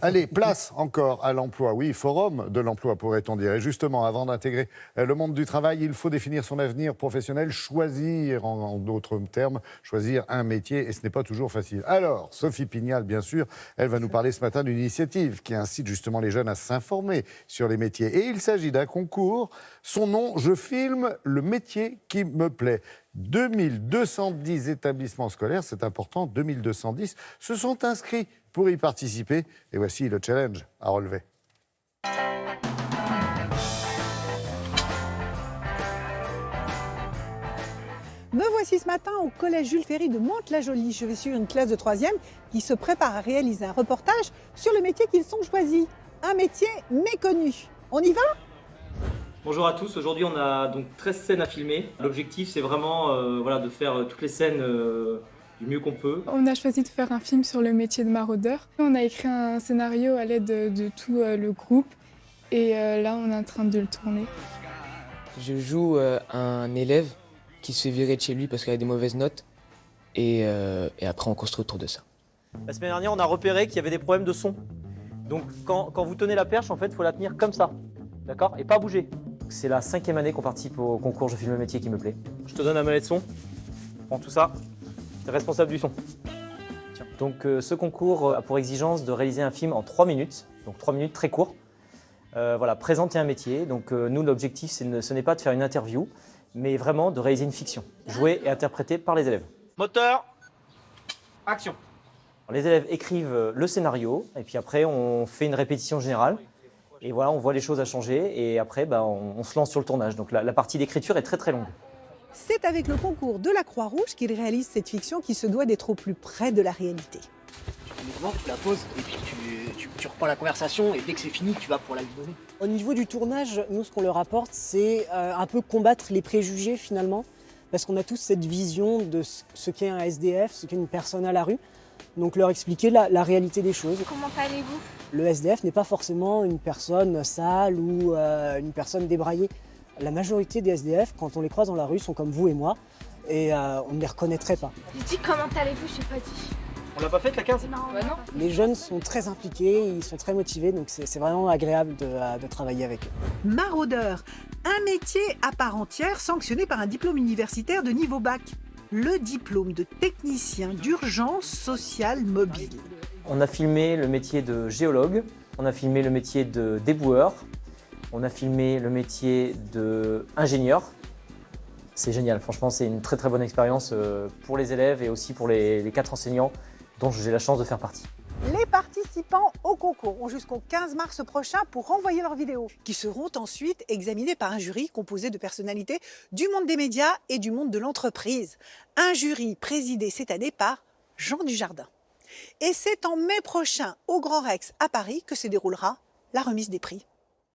Allez, place encore à l'emploi. Oui, forum de l'emploi, pourrait-on dire. Et justement, avant d'intégrer le monde du travail, il faut définir son avenir professionnel, choisir, en d'autres termes, choisir un métier. Et ce n'est pas toujours facile. Alors, Sophie Pignal, bien sûr, elle va nous parler ce matin d'une initiative qui incite justement les jeunes à s'informer sur les métiers. Et il s'agit d'un concours. Son nom, Je filme le métier qui me plaît. 2210 établissements scolaires, c'est important, 2210, se sont inscrits pour y participer. Et voici le challenge à relever. Me voici ce matin au collège Jules Ferry de Mantes-la-Jolie. Je vais suivre une classe de 3e qui se prépare à réaliser un reportage sur le métier qu'ils ont choisi. Un métier méconnu. On y va ? Bonjour à tous, aujourd'hui on a donc 13 scènes à filmer. L'objectif c'est vraiment de faire toutes les scènes du mieux qu'on peut. On a choisi de faire un film sur le métier de maraudeur. On a écrit un scénario à l'aide de tout le groupe et là on est en train de le tourner. Je joue un élève qui se fait virer de chez lui parce qu'il a des mauvaises notes et après on construit autour de ça. La semaine dernière on a repéré qu'il y avait des problèmes de son. Donc quand vous tenez la perche en fait il faut la tenir comme ça, d'accord ? Et pas bouger. C'est la 5e année qu'on participe au concours Je filme le métier qui me plaît. Je te donne un manette son, prends tout ça, tu es responsable du son. Tiens. Donc ce concours a pour exigence de réaliser un film en 3 minutes, donc 3 minutes très court. Présenter un métier. Donc nous l'objectif ce n'est pas de faire une interview, mais vraiment de réaliser une fiction, jouée et interprétée par les élèves. Moteur, action. Les élèves écrivent le scénario et puis après on fait une répétition générale. Et voilà, on voit les choses à changer et après, on se lance sur le tournage. Donc la partie d'écriture est très très longue. C'est avec le concours de la Croix-Rouge qu'ils réalisent cette fiction qui se doit d'être au plus près de la réalité. Tu la poses et puis tu reprends la conversation et dès que c'est fini, tu vas pour la lui donner. Au niveau du tournage, nous ce qu'on leur apporte, c'est un peu combattre les préjugés finalement. Parce qu'on a tous cette vision de ce qu'est un SDF, ce qu'est une personne à la rue. Donc leur expliquer la réalité des choses. Comment allez-vous ? Le SDF n'est pas forcément une personne sale ou une personne débraillée. La majorité des SDF, quand on les croise dans la rue, sont comme vous et moi et on ne les reconnaîtrait pas. Je dis comment allez-vous, je sais pas dit. On l'a pas faite la 15 ? Non. Les jeunes sont très impliqués, ils sont très motivés, donc c'est vraiment agréable de travailler avec eux. Maraudeur, un métier à part entière sanctionné par un diplôme universitaire de niveau bac. Le diplôme de technicien d'urgence sociale mobile. On a filmé le métier de géologue, on a filmé le métier de déboueur, on a filmé le métier d'ingénieur. C'est génial, franchement c'est une très très bonne expérience pour les élèves et aussi pour les 4 enseignants dont j'ai la chance de faire partie. Les participants au concours ont jusqu'au 15 mars prochain pour envoyer leurs vidéos, qui seront ensuite examinées par un jury composé de personnalités du monde des médias et du monde de l'entreprise. Un jury présidé cette année par Jean Dujardin. Et c'est en mai prochain au Grand Rex à Paris que se déroulera la remise des prix.